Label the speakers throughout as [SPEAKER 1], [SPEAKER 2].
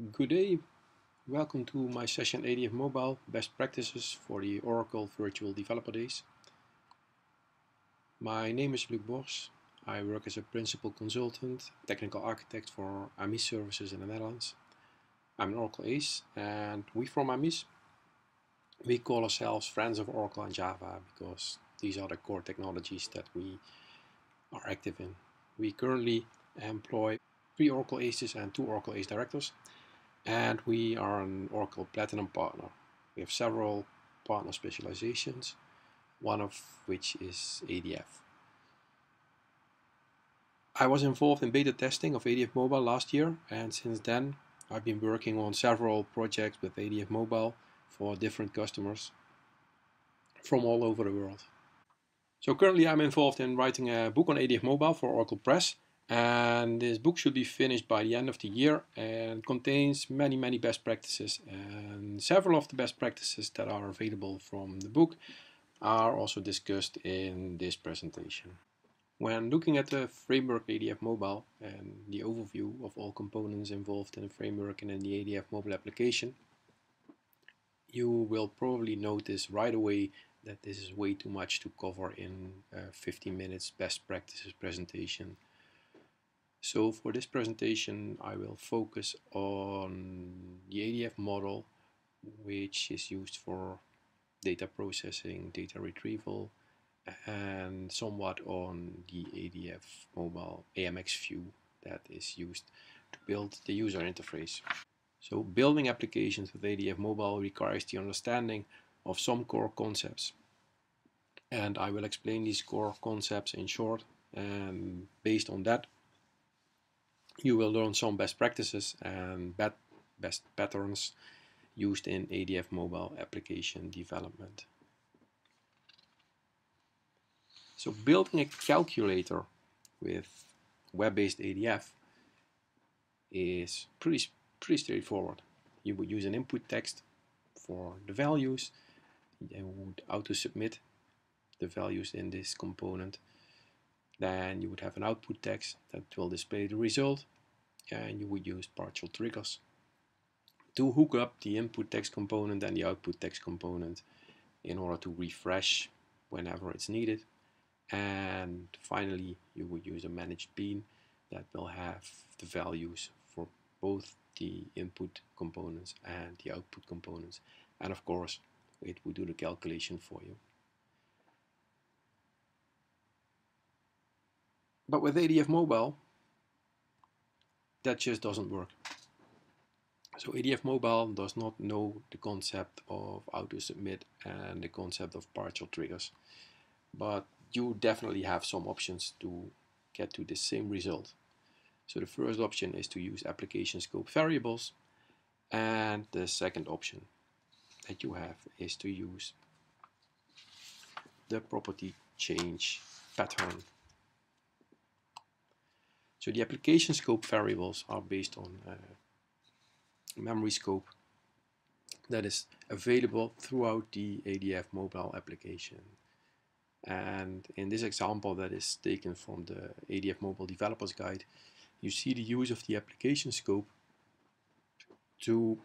[SPEAKER 1] Good day, welcome to my session ADF Mobile Best Practices for the Oracle Virtual Developer Days. My name is Luc Bors. I work as a principal consultant, technical architect for AMIS services in the Netherlands. I'm an Oracle ACE, and we from AMIS, we call ourselves friends of Oracle and Java because these are the core technologies that we are active in. We currently employ 3 Oracle ACEs and 2 Oracle ACE directors. And we are an Oracle Platinum partner. We have several partner specializations, one of which is ADF. I was involved in beta testing of ADF Mobile last year, and since then I've been working on several projects with ADF Mobile for different customers from all over the world. So currently I'm involved in writing a book on ADF Mobile for Oracle Press. And this book should be finished by the end of the year and contains many best practices, and several of the best practices that are available from the book are also discussed in this presentation. When looking at the framework ADF Mobile and the overview of all components involved in the framework and in the ADF mobile application, you will probably notice right away that this is way too much to cover in a 15 minutes best practices presentation. So for this presentation I will focus on the ADF model, which is used for data processing, data retrieval, and somewhat on the ADF mobile AMX view that is used to build the user interface. So building applications with ADF mobile requires the understanding of some core concepts. And I will explain these core concepts in short, and based on that you will learn some best practices and best patterns used in ADF mobile application development. So building a calculator with web-based ADF is pretty straightforward. You would use an input text for the values, you would auto-submit the values in this component. Then you would have an output text that will display the result, and you would use partial triggers to hook up the input text component and the output text component in order to refresh whenever it's needed. And finally you would use a managed bean that will have the values for both the input components and the output components, and of course it would do the calculation for you. But with ADF Mobile, that just doesn't work. So ADF Mobile does not know the concept of auto-submit and the concept of partial triggers. But you definitely have some options to get to the same result. So the first option is to use application scope variables, and the second option that you have is to use the propertyChange pattern. So the application scope variables are based on memory scope that is available throughout the ADF mobile application. And in this example that is taken from the ADF Mobile Developers Guide, you see the use of the application scope to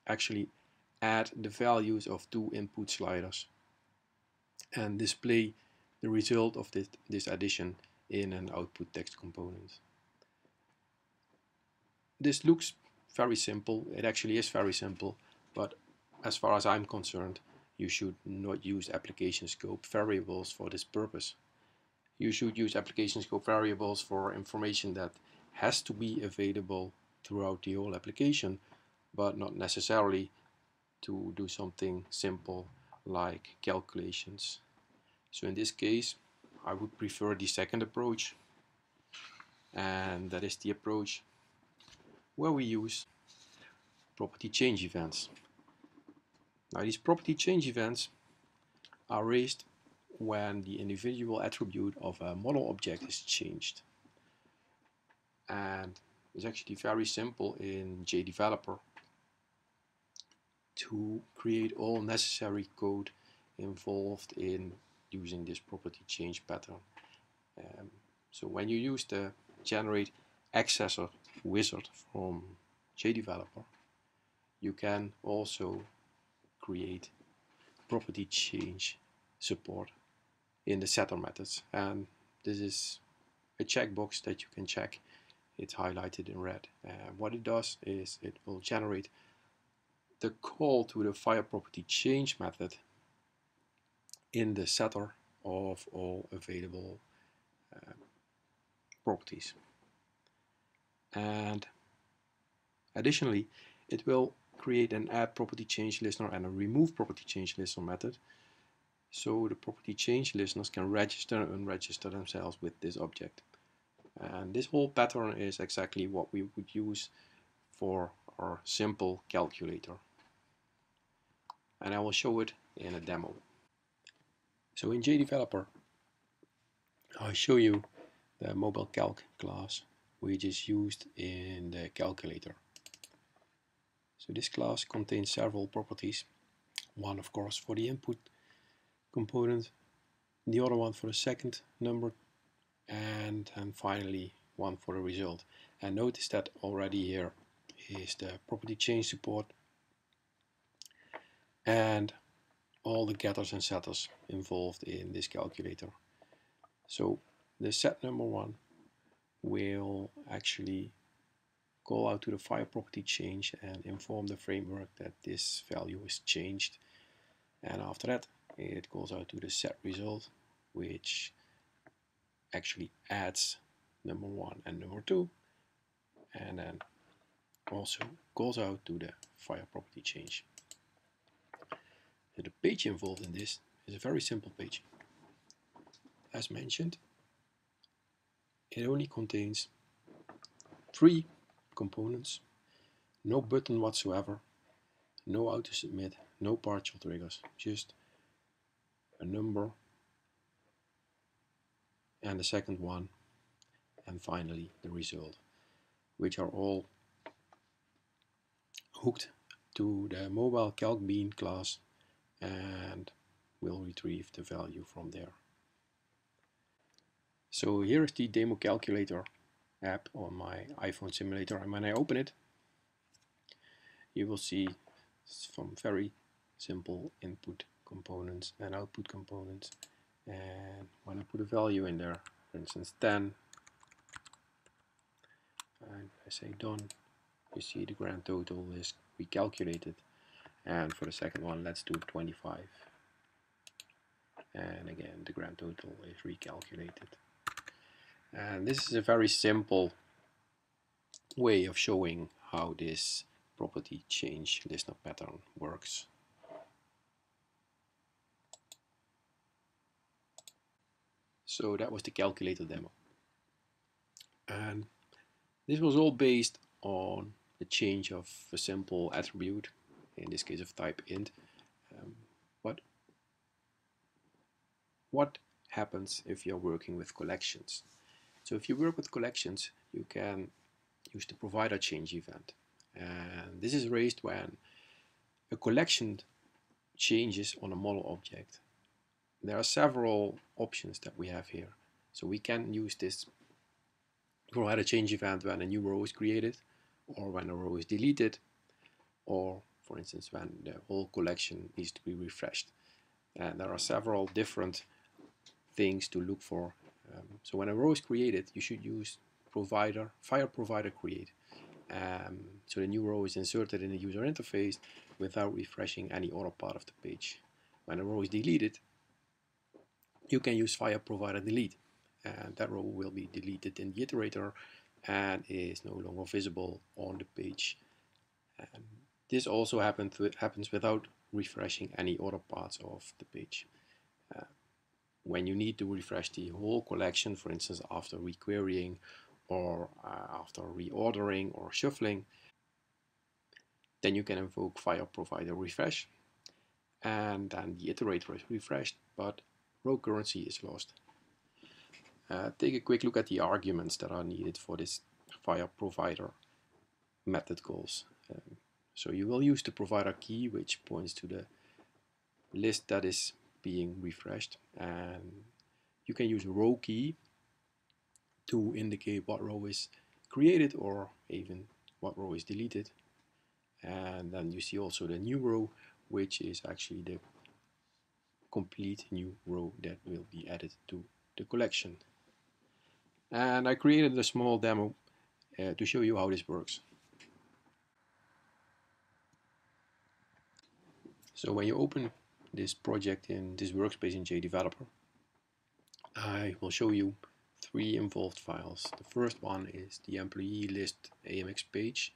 [SPEAKER 1] actually add the values of 2 input sliders and display the result of this addition in an output text component. This looks very simple. It actually is very simple, but as far as I'm concerned, you should not use application scope variables for this purpose. You should use application scope variables for information that has to be available throughout the whole application, but not necessarily to do something simple like calculations. So in this case, I would prefer the second approach, and that is the approach where we use property change events. Now these property change events are raised when the individual attribute of a model object is changed. And it's actually very simple in JDeveloper to create all necessary code involved in using this property change pattern. So when you use the generate accessor wizard from JDeveloper, you can also create property change support in the setter methods, and this is a checkbox that you can check. It's highlighted in red. What it does is it will generate the call to the fire property change method in the setter of all available properties. And additionally, it will create an add property change listener and a remove property change listener method, so the property change listeners can register and unregister themselves with this object. And this whole pattern is exactly what we would use for our simple calculator. And I will show it in a demo. So in JDeveloper, I'll show you the mobile calc class, which is used in the calculator. So this class contains several properties. One, of course, for the input component, the other one for the second number, and finally one for the result. And notice that already here is the property change support and all the getters and setters involved in this calculator. So the set number one will actually call out to the fire property change and inform the framework that this value is changed. And after that, it calls out to the set result, which actually adds number one and number two, and then also calls out to the fire property change. So the page involved in this is a very simple page. As mentioned, it only contains 3 components, no button whatsoever, no auto submit, no partial triggers, just a number and the second one, and finally the result, which are all hooked to the mobile calc bean class and will retrieve the value from there. So here is the demo calculator app on my iPhone simulator, and when I open it, you will see some very simple input components and output components. And when I put a value in there, for instance 10, and I say done, you see the grand total is recalculated. And for the second one, let's do 25. And again, the grand total is recalculated. And this is a very simple way of showing how this property change listener pattern works. So that was the calculator demo. And this was all based on the change of a simple attribute, in this case of type int. But what happens if you're working with collections? So if you work with collections, you can use the ProviderChange event. And this is raised when a collection changes on a model object. There are several options that we have here. So we can use this ProviderChange event when a new row is created, or when a row is deleted, or for instance when the whole collection needs to be refreshed. And there are several different things to look for. So when a row is created, you should use fire provider create. So the new row is inserted in the user interface without refreshing any other part of the page. When a row is deleted, you can use fire provider delete, and that row will be deleted in the iterator and is no longer visible on the page. And this also happens without refreshing any other parts of the page. When you need to refresh the whole collection, for instance after requerying or after reordering or shuffling, then you can invoke fire provider refresh, and then the iterator is refreshed, but row currency is lost. Take a quick look at the arguments that are needed for this fire provider method calls. So you will use the provider key, which points to the list that is being refreshed, and you can use a row key to indicate what row is created or even what row is deleted. and then you see also the new row, which is actually the complete new row that will be added to the collection. And I created a small demo to show you how this works. So when you open this project in this workspace in JDeveloper, I will show you 3 involved files. The first one is the employee list AMX page,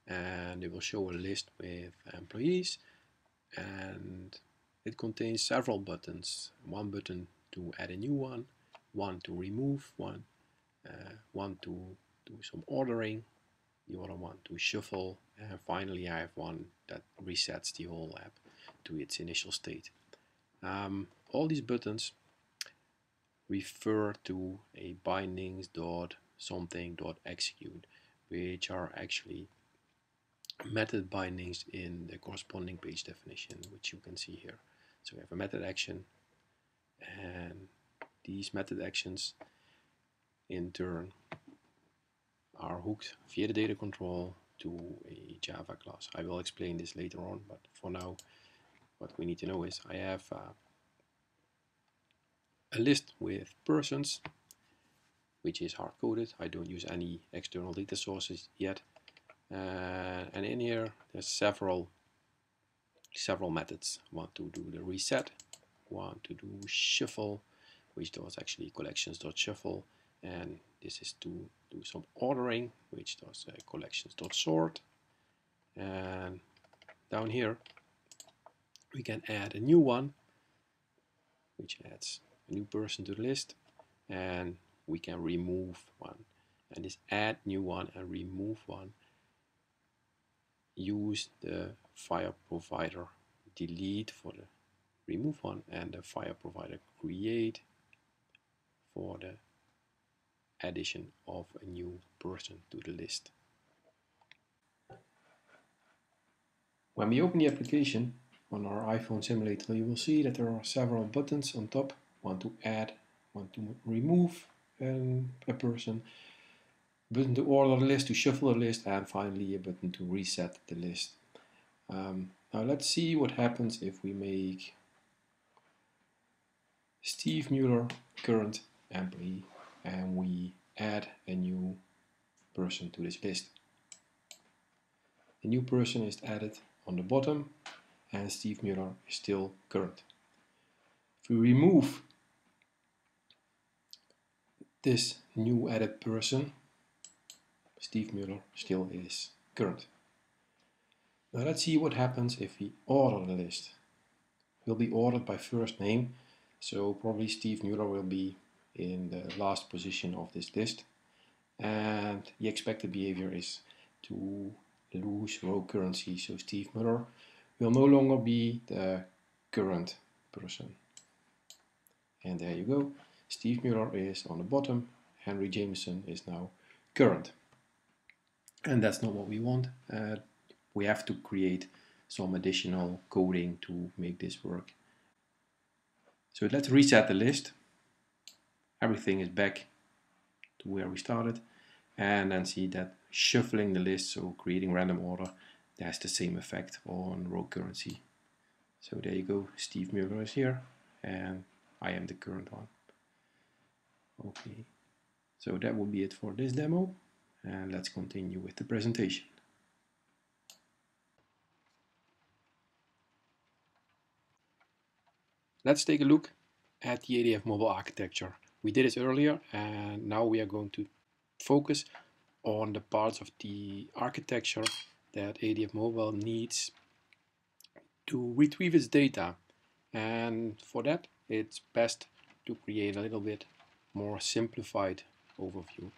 [SPEAKER 1] and it will show a list with employees, and it contains several buttons. One button to add a new one to remove one to do some ordering, the other one to shuffle, and finally I have one that resets the whole app to its initial state. All these buttons refer to a bindings.something.execute, which are actually method bindings in the corresponding page definition, which you can see here. So we have a method action, and these method actions in turn are hooked via the DataControl to a Java class. I will explain this later on, but for now what we need to know is I have a list with persons, which is hard-coded. I don't use any external data sources yet. And in here there's several methods. One to do the reset, one to do shuffle, which does actually collections.shuffle, and this is to do some ordering, which does collections.sort. And down here we can add a new one, which adds a new person to the list, and we can remove one. And this add new one and remove one use the file provider delete for the remove one and the file provider create for the addition of a new person to the list. When we open the application on our iPhone simulator, you will see that there are several buttons on top. One to add, one to remove a person, button to order the list, to shuffle the list, and finally a button to reset the list. Now let's see what happens if we make Steve Mueller current employee and we add a new person to this list. The new person is added on the bottom and Steve Mueller is still current. If we remove this new added person, Steve Mueller still is current. Now let's see what happens if we order the list. It will be ordered by first name, so probably Steve Mueller will be in the last position of this list, and the expected behavior is to lose row currency, so Steve Mueller will no longer be the current person. And there you go, Steve Mueller is on the bottom, Henry Jameson is now current. And that's not what we want. We have to create some additional coding to make this work. So let's reset the list. Everything is back to where we started, and then see that shuffling the list, so creating random order, has the same effect on row currency. So there you go, Steve Mueller is here and I am the current one. Okay, so that will be it for this demo, and let's continue with the presentation. Let's take a look at the ADF mobile architecture. We did it earlier, and now we are going to focus on the parts of the architecture that ADF Mobile needs to retrieve its data. And for that, it's best to create a little bit more simplified overview.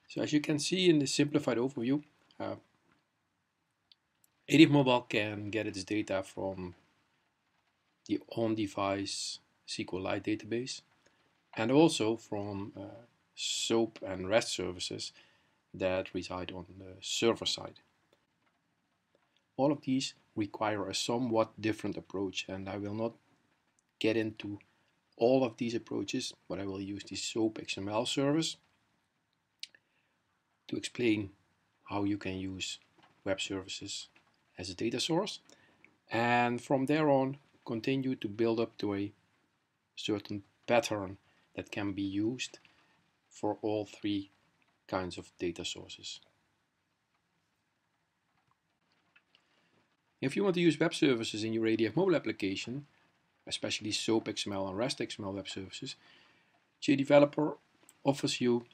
[SPEAKER 1] So as you can see in the simplified overview, ADF Mobile can get its data from the on-device SQLite database, and also from SOAP and REST services that reside on the server side. All of these require a somewhat different approach, and I will not get into all of these approaches, but I will use the SOAP XML service to explain how you can use web services as a data source, and from there on continue to build up to a certain pattern that can be used for all three kinds of data sources. If you want to use web services in your ADF mobile application, especially SOAP XML and REST XML web services, JDeveloper offers you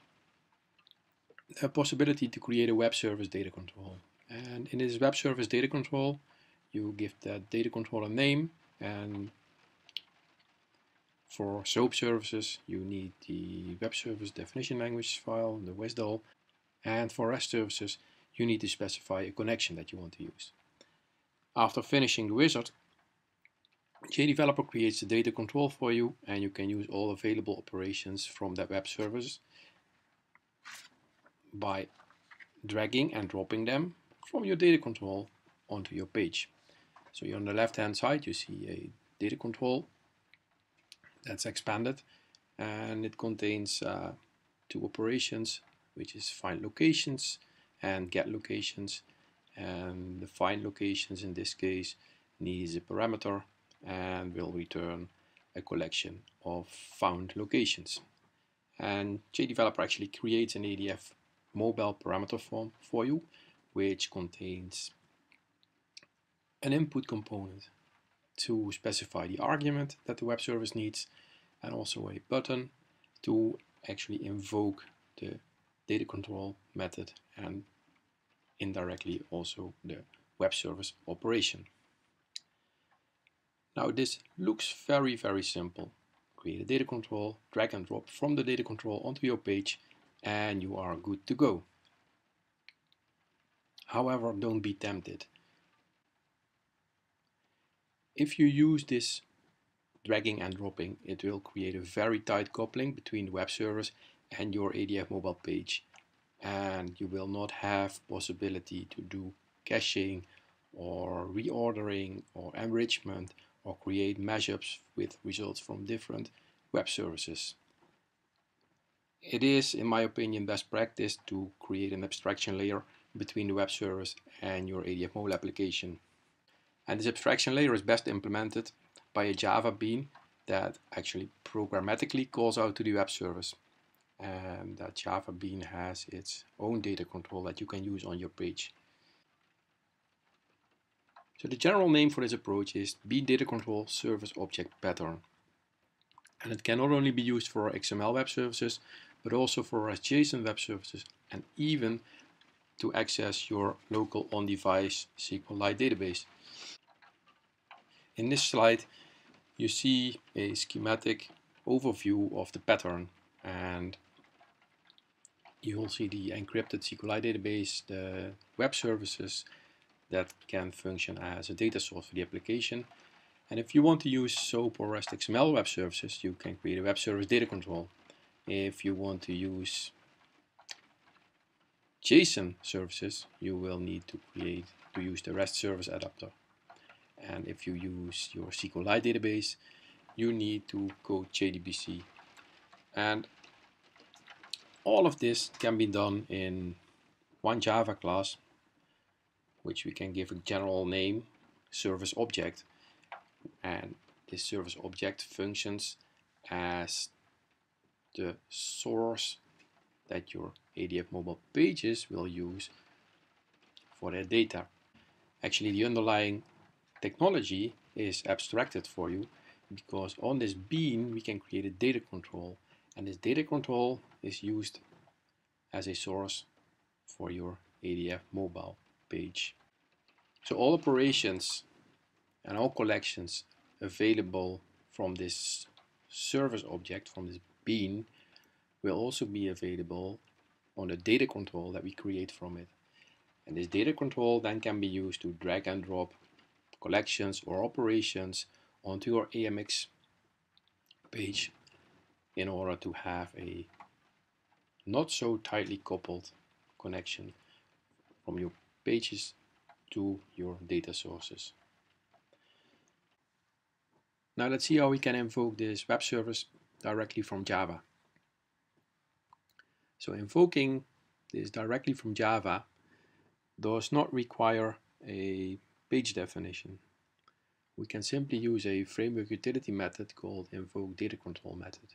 [SPEAKER 1] a possibility to create a web service data control. And in this web service data control, you give that data control a name, and for SOAP services you need the web service definition language file, the WSDL, and for REST services you need to specify a connection that you want to use. After finishing the wizard, JDeveloper creates the data control for you, and you can use all available operations from that web service by dragging and dropping them from your data control onto your page. So you're on the left hand side, you see a data control that's expanded, and it contains two operations, which is find locations and get locations. And the find locations in this case needs a parameter and will return a collection of found locations. And JDeveloper actually creates an ADF mobile parameter form for you, which contains an input component to specify the argument that the web service needs, and also a button to actually invoke the data control method and indirectly also the web service operation. Now this looks very simple. Create a data control, drag and drop from the data control onto your page, and you are good to go. However, don't be tempted. If you use this dragging and dropping, it will create a very tight coupling between the web service and your ADF mobile page, and you will not have possibility to do caching or reordering or enrichment or create mashups with results from different web services. It is, in my opinion, best practice to create an abstraction layer between the web service and your ADF mobile application. And this abstraction layer is best implemented by a Java bean that actually programmatically calls out to the web service. And that Java bean has its own data control that you can use on your page. So the general name for this approach is Bean Data Control Service Object Pattern. And it can not only be used for XML web services, but also for REST-JSON web services, and even to access your local on-device SQLite database. In this slide, you see a schematic overview of the pattern, and you will see the encrypted SQLite database, the web services that can function as a data source for the application. And if you want to use SOAP or REST XML web services, you can create a web service data control. If you want to use JSON services, you will need to use the REST service adapter. And if you use your SQLite database, you need to code JDBC. And all of this can be done in one Java class, which we can give a general name, service object. And this service object functions as the source that your ADF mobile pages will use for their data. Actually, the underlying technology is abstracted for you, because on this bean we can create a data control, and this data control is used as a source for your ADF mobile page. So all operations and all collections available from this service object, from this bean, will also be available on the data control that we create from it. And this data control then can be used to drag and drop collections or operations onto your AMX page in order to have a not so tightly coupled connection from your pages to your data sources. Now let's see how we can invoke this web service directly from Java. So invoking this directly from Java does not require a page definition. We can simply use a framework utility method called invoke DataControl method.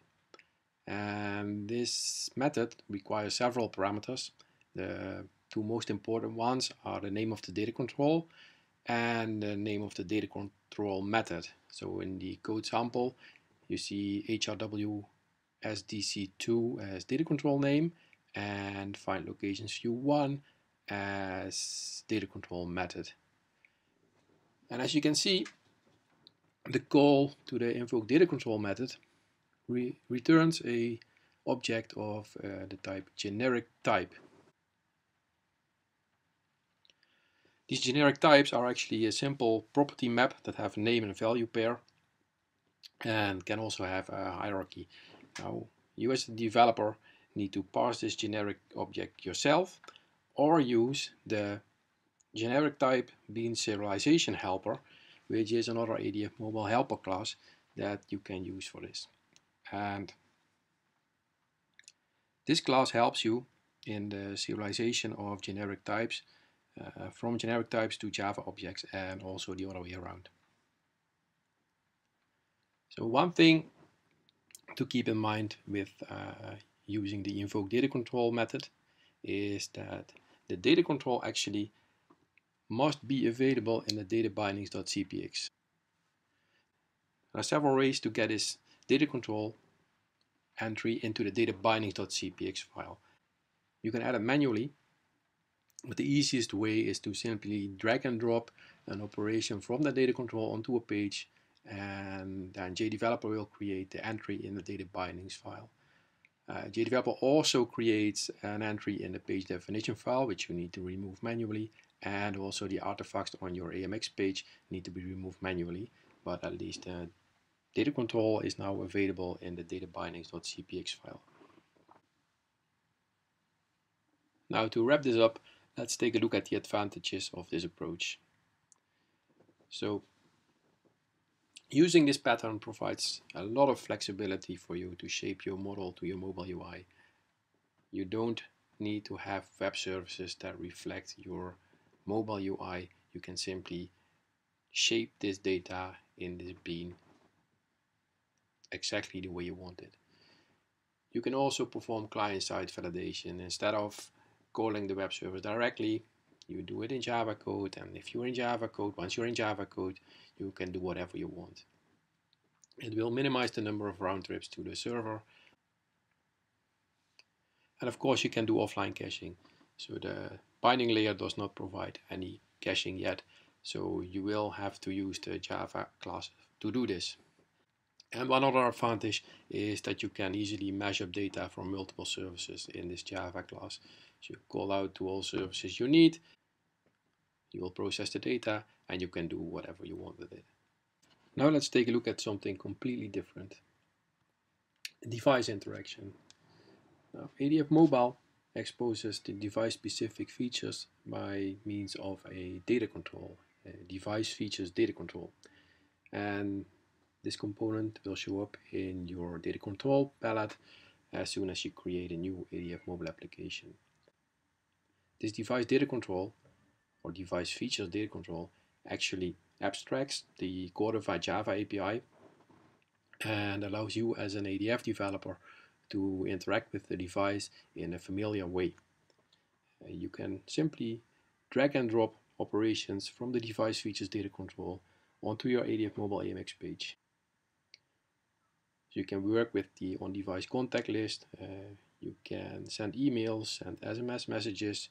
[SPEAKER 1] And this method requires several parameters. The two most important ones are the name of the data control and the name of the data control method. So in the code sample, you see HRW SDC2 as data control name and find locations view1 as data control method. And as you can see, the call to the invoke data control method returns a object of the type generic type. These generic types are actually a simple property map that have a name and a value pair and can also have a hierarchy. Now, you as a developer need to parse this generic object yourself or use the generic type bean serialization helper, which is another ADF mobile helper class that you can use for this. And this class helps you in the serialization of generic types from generic types to Java objects and also the other way around. So one thing to keep in mind with using the invoke data control method is that the data control actually must be available in the databindings.cpx. There are several ways to get this data control entry into the databindings.cpx file. You can add it manually, but the easiest way is to simply drag and drop an operation from the data control onto a page, and then JDeveloper will create the entry in the data bindings file. JDeveloper also creates an entry in the page definition file, which you need to remove manually, and also the artifacts on your AMX page need to be removed manually, but at least data control is now available in the databindings.cpx file. Now, to wrap this up, let's take a look at the advantages of this approach. So, using this pattern provides a lot of flexibility for you to shape your model to your mobile UI. You don't need to have web services that reflect your mobile UI. You can simply shape this data in this bean exactly the way you want it. You can also perform client-side validation. Instead of calling the web service directly, you do it in Java code, and if you're in Java code, once you're in Java code, you can do whatever you want. It will minimize the number of round trips to the server. And of course, you can do offline caching. So the binding layer does not provide any caching yet, so you will have to use the Java class to do this. And one other advantage is that you can easily mash up data from multiple services in this Java class. So you call out to all services you need, you will process the data, and you can do whatever you want with it. Now let's take a look at something completely different. Device interaction. Now, ADF Mobile exposes the device-specific features by means of a data control, a device features data control. And this component will show up in your data control palette as soon as you create a new ADF mobile application. This device data control, or device features data control, actually abstracts the codified Java API and allows you as an ADF developer to interact with the device in a familiar way. You can simply drag and drop operations from the device features data control onto your ADF mobile AMX page. So you can work with the on-device contact list, you can send emails, send SMS messages,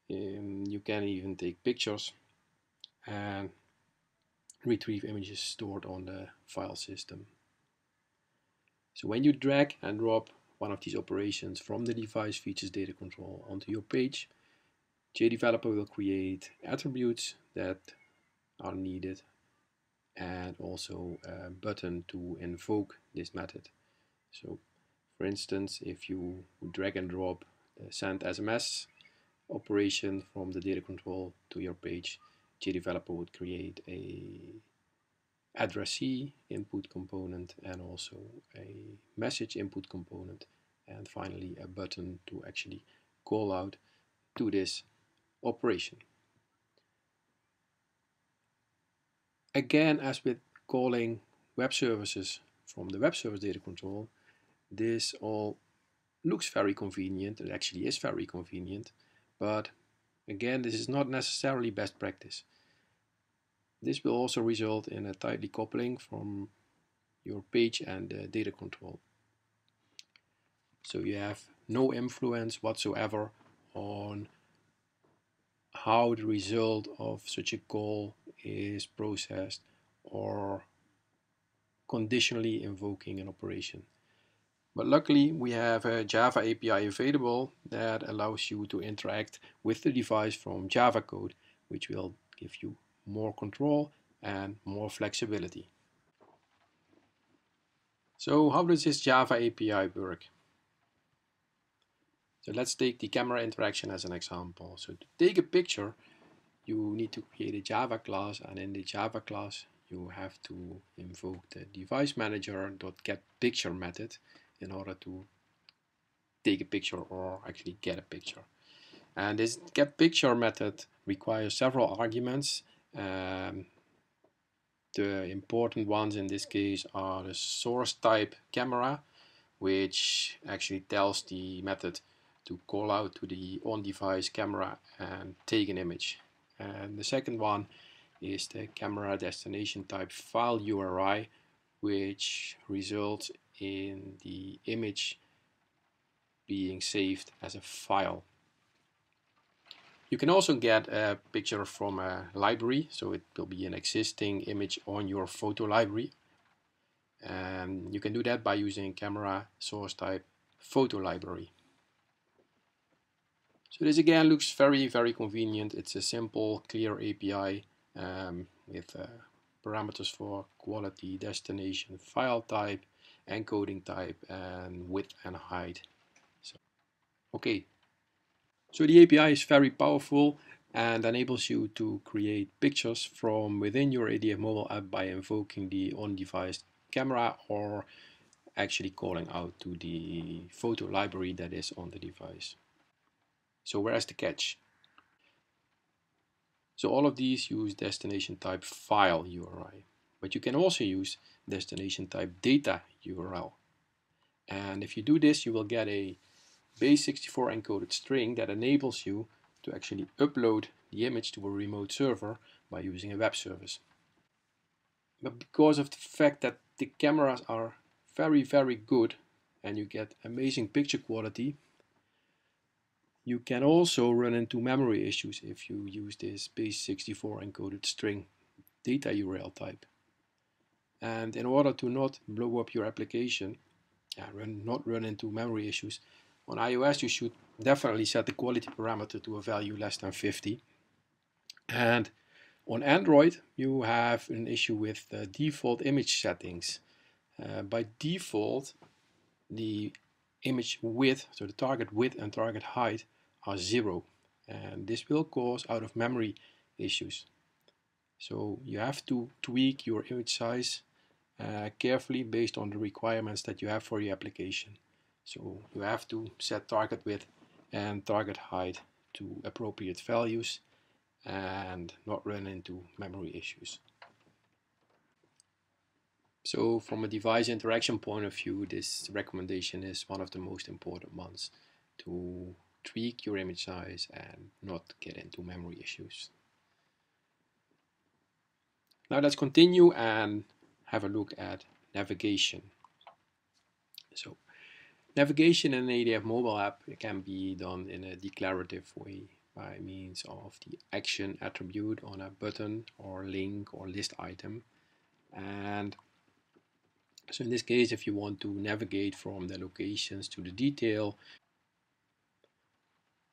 [SPEAKER 1] you can even take pictures and retrieve images stored on the file system. So when you drag and drop one of these operations from the device features data control onto your page, JDeveloper will create attributes that are needed and also a button to invoke this method. So for instance, if you drag and drop the send SMS operation from the data control to your page, JDeveloper would create a addressee input component and also a message input component, and finally a button to actually call out to this operation. Again, as with calling web services from the web service data control, this all looks very convenient. It actually is very convenient, but again, this is not necessarily best practice. This will also result in a tightly coupling from your page and data control. So you have no influence whatsoever on how the result of such a call is processed or conditionally invoking an operation. But luckily we have a Java API available that allows you to interact with the device from Java code, which will give you more control and more flexibility. So how does this Java API work? So let's take the camera interaction as an example. So to take a picture, you need to create a Java class, and in the Java class you have to invoke the device manager.getPicture method in order to take a picture or actually get a picture. And this getPicture method requires several arguments. The important ones in this case are the source type camera, which actually tells the method to call out to the on-device camera and take an image. And the second one is the camera destination type file URI, which results in the image being saved as a file. You can also get a picture from a library, so it will be an existing image on your photo library. And you can do that by using camera source type photo library. So this again looks very convenient. It's a simple, clear API with parameters for quality, destination, file type, encoding type, and width and height. Okay, so the API is very powerful and enables you to create pictures from within your ADF mobile app by invoking the on-device camera or actually calling out to the photo library that is on the device. So where's the catch? So all of these use destination type file URI, but you can also use destination type data URL. And if you do this, you will get a base64 encoded string that enables you to actually upload the image to a remote server by using a web service. But because of the fact that the cameras are very good and you get amazing picture quality, you can also run into memory issues if you use this base64 encoded string data URL type. And in order to not blow up your application and not run into memory issues, on iOS you should definitely set the quality parameter to a value less than 50. And on Android you have an issue with the default image settings. By default, the image width, so the target width and target height, are 0, and this will cause out of memory issues. So you have to tweak your image size carefully based on the requirements that you have for your application. So you have to set target width and target height to appropriate values and not run into memory issues. So from a device interaction point of view, this recommendation is one of the most important ones, to tweak your image size and not get into memory issues. Now let's continue and have a look at navigation. So navigation in an ADF mobile app can be done in a declarative way by means of the action attribute on a button or link or list item. And so in this case, if you want to navigate from the locations to the detail,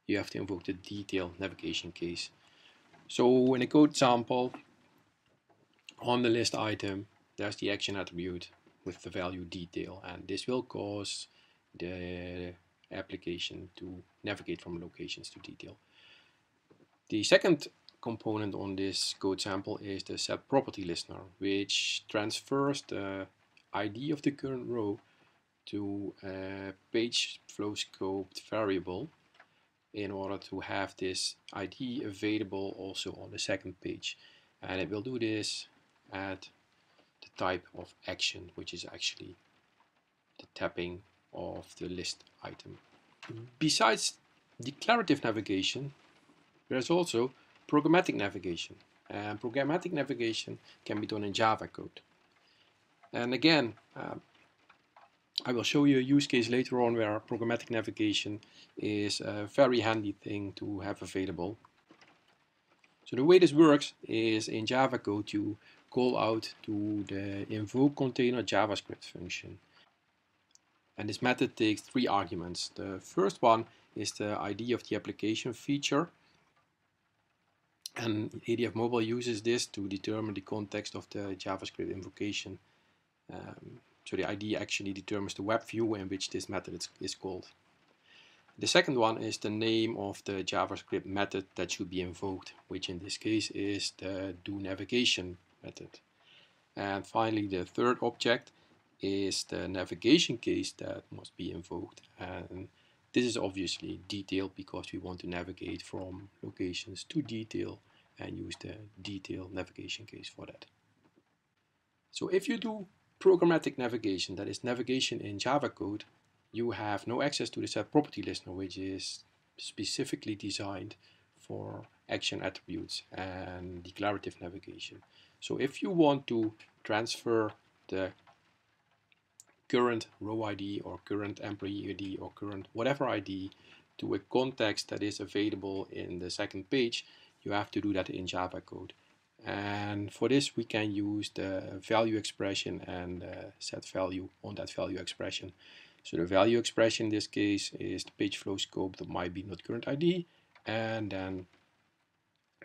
[SPEAKER 1] you have to invoke the detail navigation case. So in a code sample, on the list item, there's the action attribute with the value detail, and this will cause the application to navigate from locations to detail. The second component on this code sample is the set property listener, which transfers the ID of the current row to a page flow scoped variable in order to have this ID available also on the second page. And it will do this at the type of action, which is actually the tapping of the list item. Besides declarative navigation, there's also programmatic navigation. And programmatic navigation can be done in Java code. And again, I will show you a use case later on where programmatic navigation is a very handy thing to have available. So the way this works is in Java code you call out to the invoke container JavaScript function. And this method takes 3 arguments. The first one is the ID of the application feature. And ADF Mobile uses this to determine the context of the JavaScript invocation. So the ID actually determines the web view in which this method is called. The second one is the name of the JavaScript method that should be invoked, which in this case is the doNavigation method. And finally, the third object is the navigation case that must be invoked. And this is obviously detailed because we want to navigate from locations to detail and use the detail navigation case for that. So if you do programmatic navigation, that is navigation in Java code, you have no access to the set property listener, which is specifically designed for action attributes and declarative navigation. So if you want to transfer the current row ID or current employee ID or current whatever ID to a context that is available in the second page, you have to do that in Java code. And for this we can use the value expression and set value on that value expression. So the value expression in this case is the page flow scope that might be not current ID, and then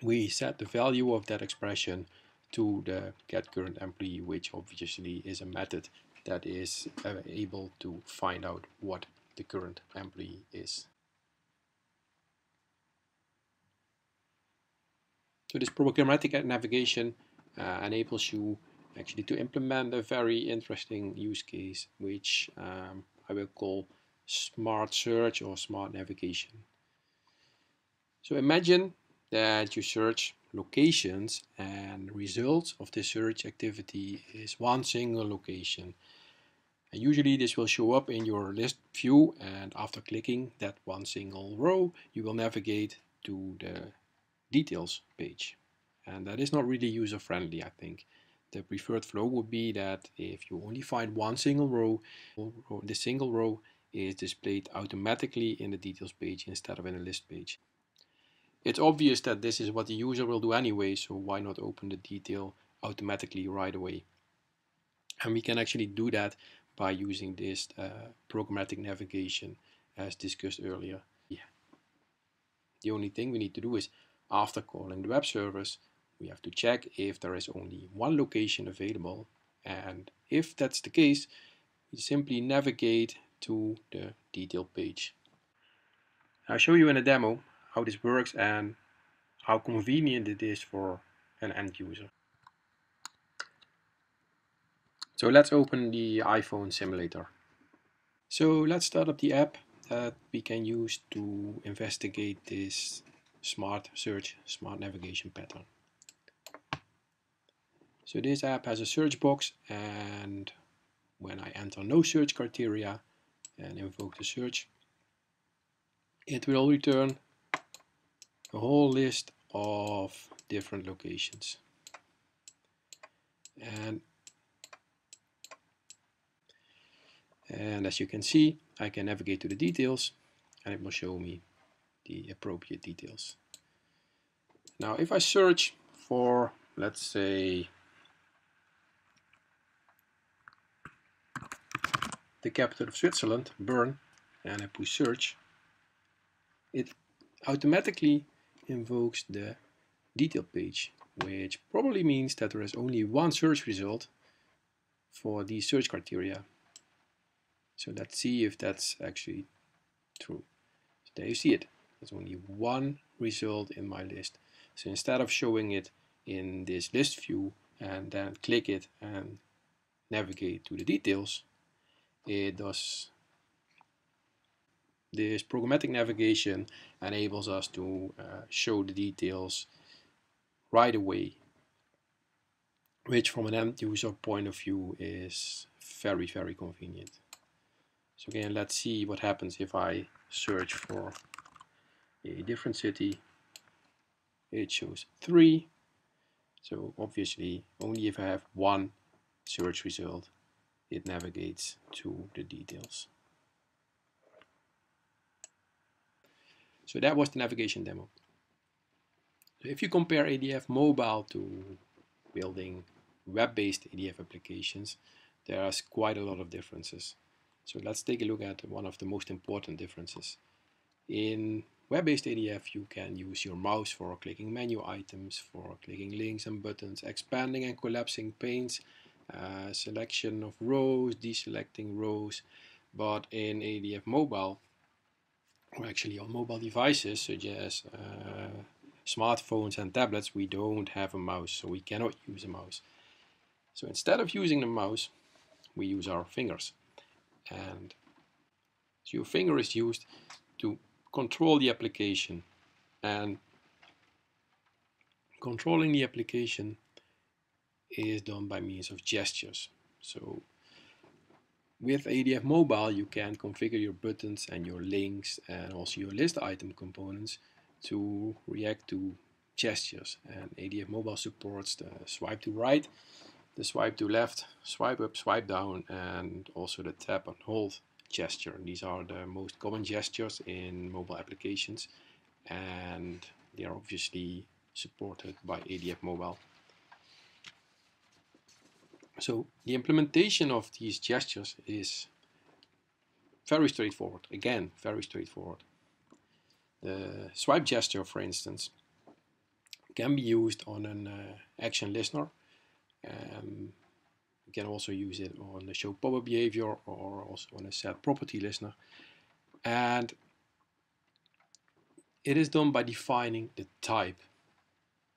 [SPEAKER 1] we set the value of that expression to the get current employee, which obviously is a method that is able to find out what the current employee is. So this programmatic navigation enables you actually to implement a very interesting use case, which I will call smart search or smart navigation. So imagine that you search locations and the results of the search activity is one single location. And usually this will show up in your list view, and after clicking that one single row you will navigate to the details page. And that is not really user friendly, I think. The preferred flow would be that if you only find one single row, the single row is displayed automatically in the details page instead of in a list page. It's obvious that this is what the user will do anyway, so why not open the detail automatically right away? And we can actually do that by using this programmatic navigation as discussed earlier. The only thing we need to do is, after calling the web service, we have to check if there is only one location available, and if that's the case, we simply navigate to the detail page. I'll show you in a demo how this works and how convenient it is for an end user. So let's open the iPhone simulator. So let's start up the app that we can use to investigate this smart search, smart navigation pattern. So this app has a search box, and when I enter no search criteria and invoke the search, it will return a whole list of different locations. And as you can see, I can navigate to the details and it will show me the appropriate details. Now if I search for, let's say, the capital of Switzerland, Bern, and I push search, it automatically invokes the detail page, which probably means that there is only one search result for these search criteria. So let's see if that's actually true. So there you see it. There's only one result in my list. So instead of showing it in this list view and then click it and navigate to the details, it does This programmatic navigation enables us to show the details right away, which from an end user point of view is very, very convenient. So again, let's see what happens if I search for a different city. It shows 3. So obviously only if I have one search result it navigates to the details. So that was the navigation demo. So if you compare ADF Mobile to building web-based ADF applications, there's quite a lot of differences. So let's take a look at one of the most important differences. In web-based ADF you can use your mouse for clicking menu items, for clicking links and buttons, expanding and collapsing panes, selection of rows, deselecting rows. But in ADF Mobile, or actually on mobile devices such as smartphones and tablets, we don't have a mouse, so we cannot use a mouse. So instead of using the mouse, we use our fingers. And so your finger is used to control the application, and controlling the application is done by means of gestures. So with ADF Mobile you can configure your buttons and your links and also your list item components to react to gestures, and ADF Mobile supports the swipe to right, the swipe to left, swipe up, swipe down, and also the tap and hold gesture. These are the most common gestures in mobile applications, and they are obviously supported by ADF Mobile. So the implementation of these gestures is very straightforward. Again, very straightforward. The swipe gesture, for instance, can be used on an action listener. You can also use it on the show pop-up behavior or also on a set property listener. And it is done by defining the type.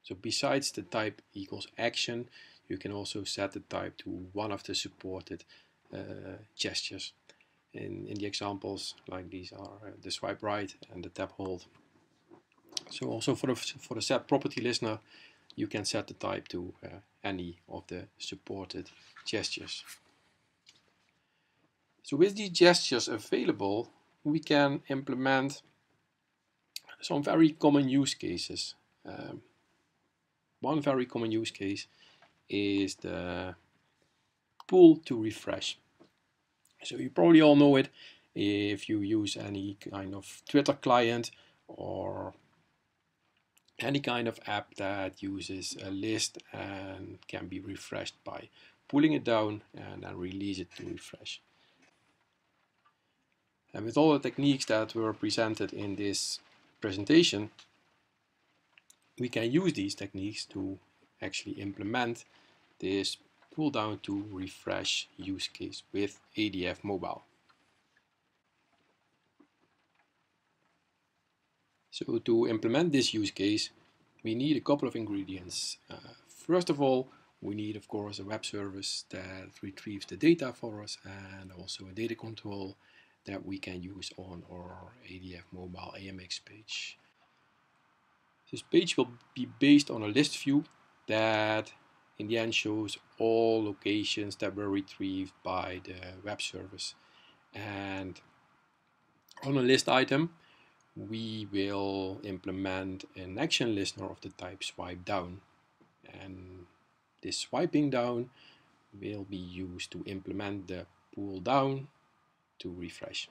[SPEAKER 1] So besides the type equals action, you can also set the type to one of the supported gestures. In the examples, like these are the swipe right and the tap hold. So also for the set property listener, you can set the type to any of the supported gestures. So with these gestures available, we can implement some very common use cases. One very common use case is the pull to refresh. So you probably all know it if you use any kind of Twitter client or any kind of app that uses a list and can be refreshed by pulling it down and then release it to refresh. And with all the techniques that were presented in this presentation, we can use these techniques to actually implement this pull down to refresh use case with ADF Mobile. So to implement this use case, we need a couple of ingredients. First of all, we need, of course, a web service that retrieves the data for us, and also a DataControl that we can use on our ADF Mobile AMX page. This page will be based on a list view that in the end shows all locations that were retrieved by the web service. And on a list item, we will implement an action listener of the type swipe down. And this swiping down will be used to implement the pull down to refresh.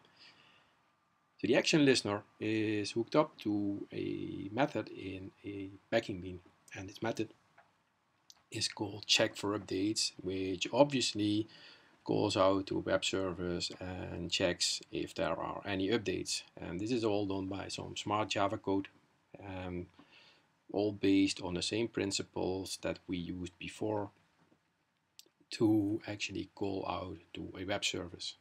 [SPEAKER 1] So the action listener is hooked up to a method in a backing bean, and this method is called check for updates, which obviously calls out to a web service and checks if there are any updates. And this is all done by some smart Java code, all based on the same principles that we used before to actually call out to a web service.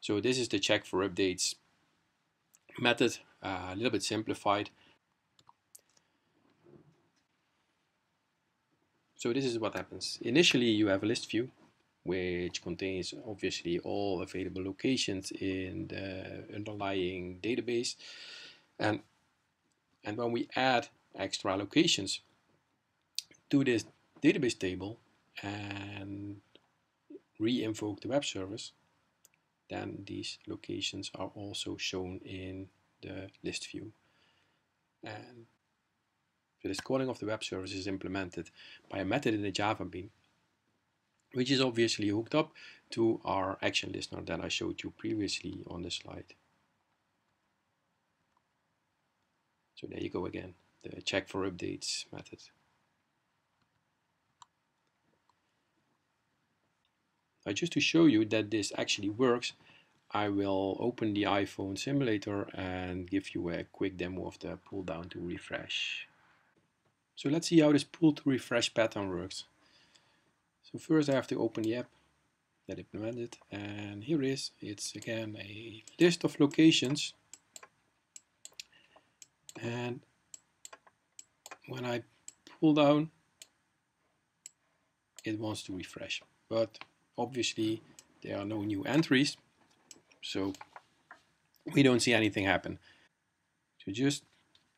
[SPEAKER 1] So this is the check for updates method, a little bit simplified. So this is what happens. Initially you have a list view which contains obviously all available locations in the underlying database. And when we add extra locations to this database table and re-invoke the web service, then these locations are also shown in the list view. And so this calling of the web service is implemented by a method in the Java bean, which is obviously hooked up to our action listener that I showed you previously on the slide. So there you go again, the check for updates method. Now just to show you that this actually works, I will open the iPhone simulator and give you a quick demo of the pull down to refresh. So let's see how this pull to refresh pattern works. So first I have to open the app that implemented, and here it's again a list of locations, and when I pull down it wants to refresh, but obviously there are no new entries, so we don't see anything happen. So just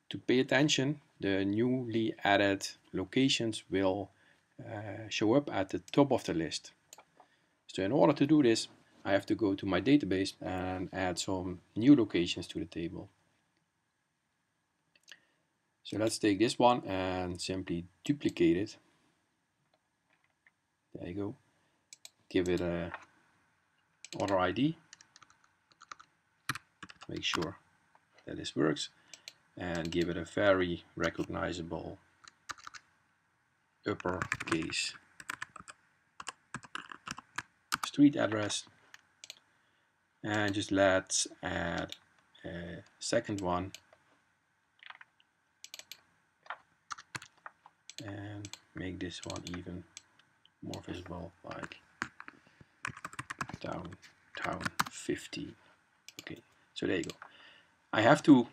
[SPEAKER 1] to pay attention, the newly added locations will show up at the top of the list. So in order to do this, I have to go to my database and add some new locations to the table. So let's take this one and simply duplicate it. There you go. Give it a order ID. Make sure that this works, and give it a very recognizable uppercase street address, and just let's add a second one and make this one even more visible, like downtown 50. Okay, so there you go. I have to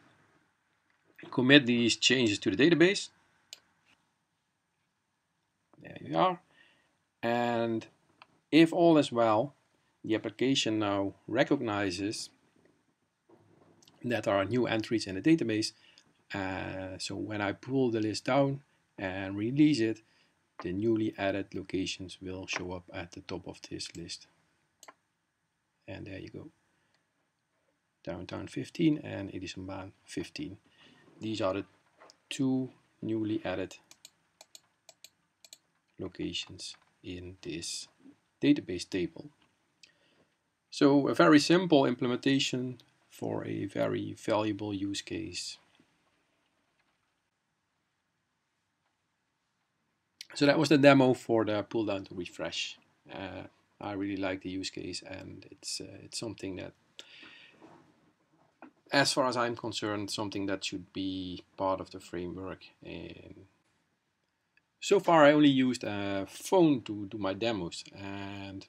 [SPEAKER 1] commit these changes to the database. There you are. And if all is well, the application now recognizes that there are new entries in the database. So when I pull the list down and release it, the newly added locations will show up at the top of this list. And there you go. Downtown 15 and Edisonbaan 15. These are the two newly added locations in this database table. So a very simple implementation for a very valuable use case. So that was the demo for the pull down to refresh. I really like the use case, and it's something that, as far as I'm concerned, something that should be part of the framework. And so far I only used a phone to do my demos, and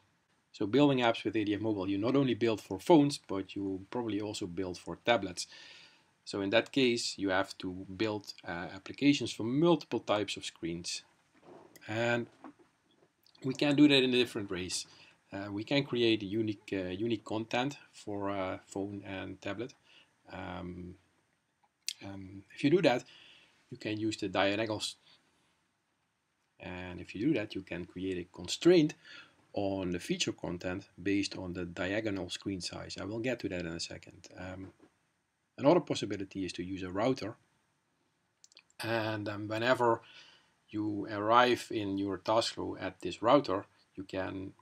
[SPEAKER 1] so building apps with ADF Mobile, you not only build for phones, but you probably also build for tablets. So in that case, you have to build applications for multiple types of screens. And we can do that in different ways. We can create unique content for phone and tablet. If you do that, you can use the diagonals. And if you do that, you can create a constraint on the feature content based on the diagonal screen size. I will get to that in a second. Another possibility is to use a router, and whenever you arrive in your task flow at this router, you can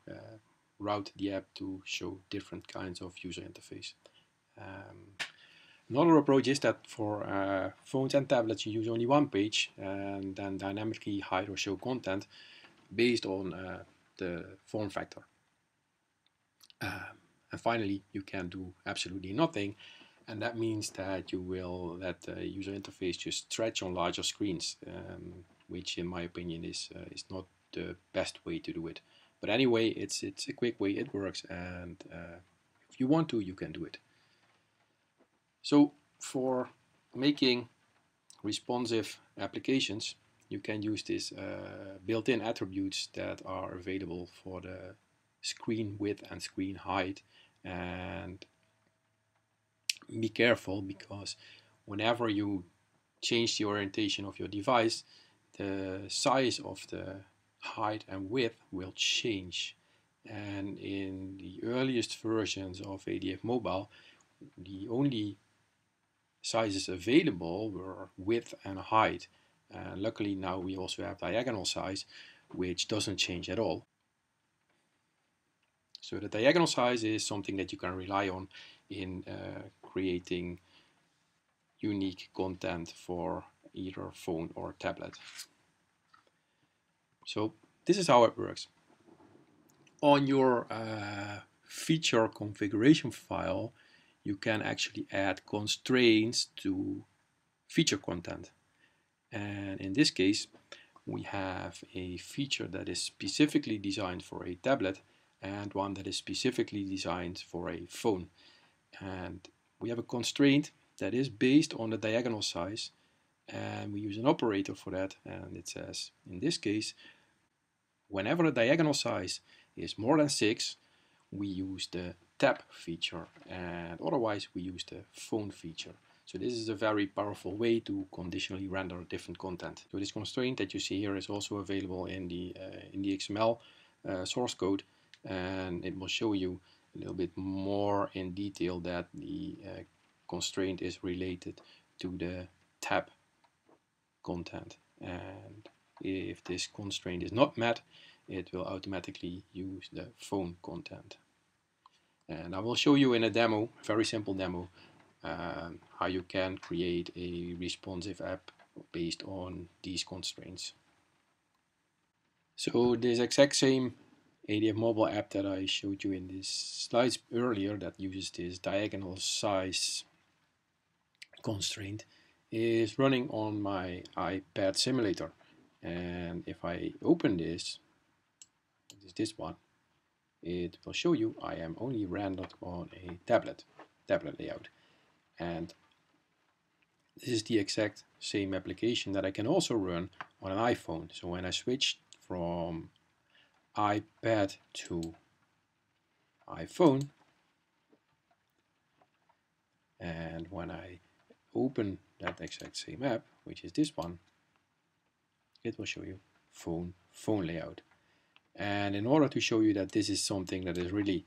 [SPEAKER 1] route the app to show different kinds of user interface. Another approach is that for phones and tablets you use only one page and then dynamically hide or show content based on the form factor. And finally, you can do absolutely nothing, and that means that you will let the user interface just stretch on larger screens, which in my opinion is not the best way to do it. But anyway, it's a quick way, it works, and if you want to, you can do it. So for making responsive applications, you can use these built-in attributes that are available for the screen width and screen height. And be careful, because whenever you change the orientation of your device, the size of the height and width will change. And in the earliest versions of ADF Mobile, the only sizes available were width and height. Luckily now we also have diagonal size, which doesn't change at all. So the diagonal size is something that you can rely on in creating unique content for either phone or tablet. So this is how it works. On your feature configuration file, you can actually add constraints to feature content. And in this case, we have a feature that is specifically designed for a tablet and one that is specifically designed for a phone. And we have a constraint that is based on the diagonal size, and we use an operator for that, and it says, in this case, whenever the diagonal size is more than 6, we use the tab feature, and otherwise we use the phone feature. So this is a very powerful way to conditionally render different content. So this constraint that you see here is also available in the XML source code, and it will show you a little bit more in detail that the constraint is related to the tab content. And if this constraint is not met, it will automatically use the phone content. And I will show you in a demo, a very simple demo, how you can create a responsive app based on these constraints. So this exact same ADF mobile app that I showed you in these slides earlier that uses this diagonal size constraint is running on my iPad simulator. And if I open this one, it will show you I am only rendered on a tablet layout. And this is the exact same application that I can also run on an iPhone. So when I switch from iPad to iPhone, and when I open that exact same app, which is this one, it will show you phone layout. And in order to show you that this is something that is really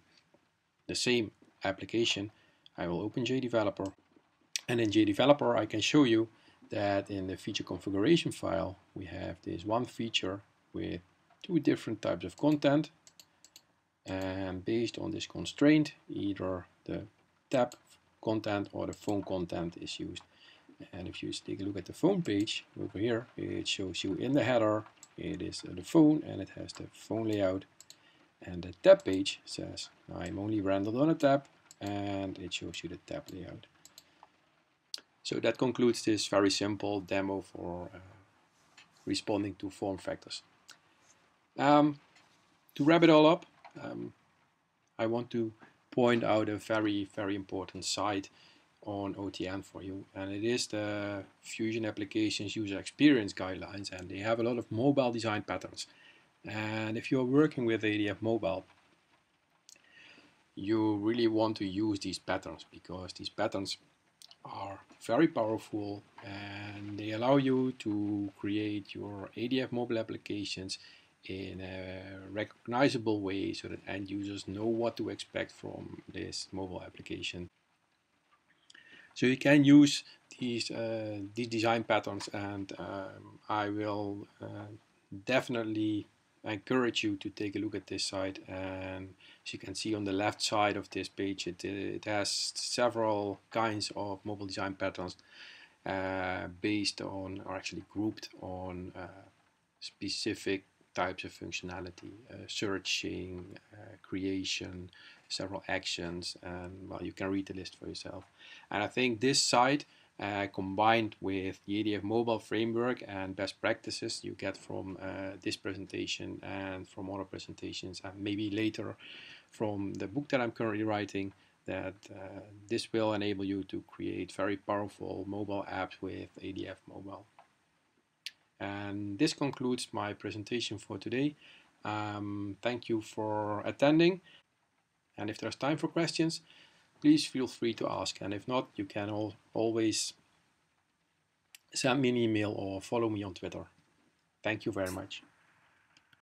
[SPEAKER 1] the same application, I will open JDeveloper, and in JDeveloper I can show you that in the feature configuration file we have this one feature with 2 different types of content, and based on this constraint either the tab content or the phone content is used. And if you take a look at the phone page over here, it shows you in the header it is the phone and it has the phone layout, and the tab page says I'm only rendered on a tab, and it shows you the tab layout. So that concludes this very simple demo for responding to form factors. To wrap it all up, I want to point out a very important site on OTN for you, and it is the Fusion Applications User Experience Guidelines, and they have a lot of mobile design patterns. And if you're working with ADF Mobile, you really want to use these patterns, because these patterns are very powerful and they allow you to create your ADF mobile applications in a recognizable way so that end users know what to expect from this mobile application. So you can use these design patterns, and I will definitely encourage you to take a look at this site. And as you can see on the left side of this page, it has several kinds of mobile design patterns based on, or actually grouped on, specific types of functionality, searching, creation, several actions, and well, you can read the list for yourself. And I think this site, combined with the ADF mobile framework and best practices you get from this presentation and from other presentations, and maybe later from the book that I'm currently writing, that this will enable you to create very powerful mobile apps with ADF Mobile. And this concludes my presentation for today. Thank you for attending, and if there's time for questions, please feel free to ask, and if not, you can always send me an email or follow me on Twitter. Thank you very much.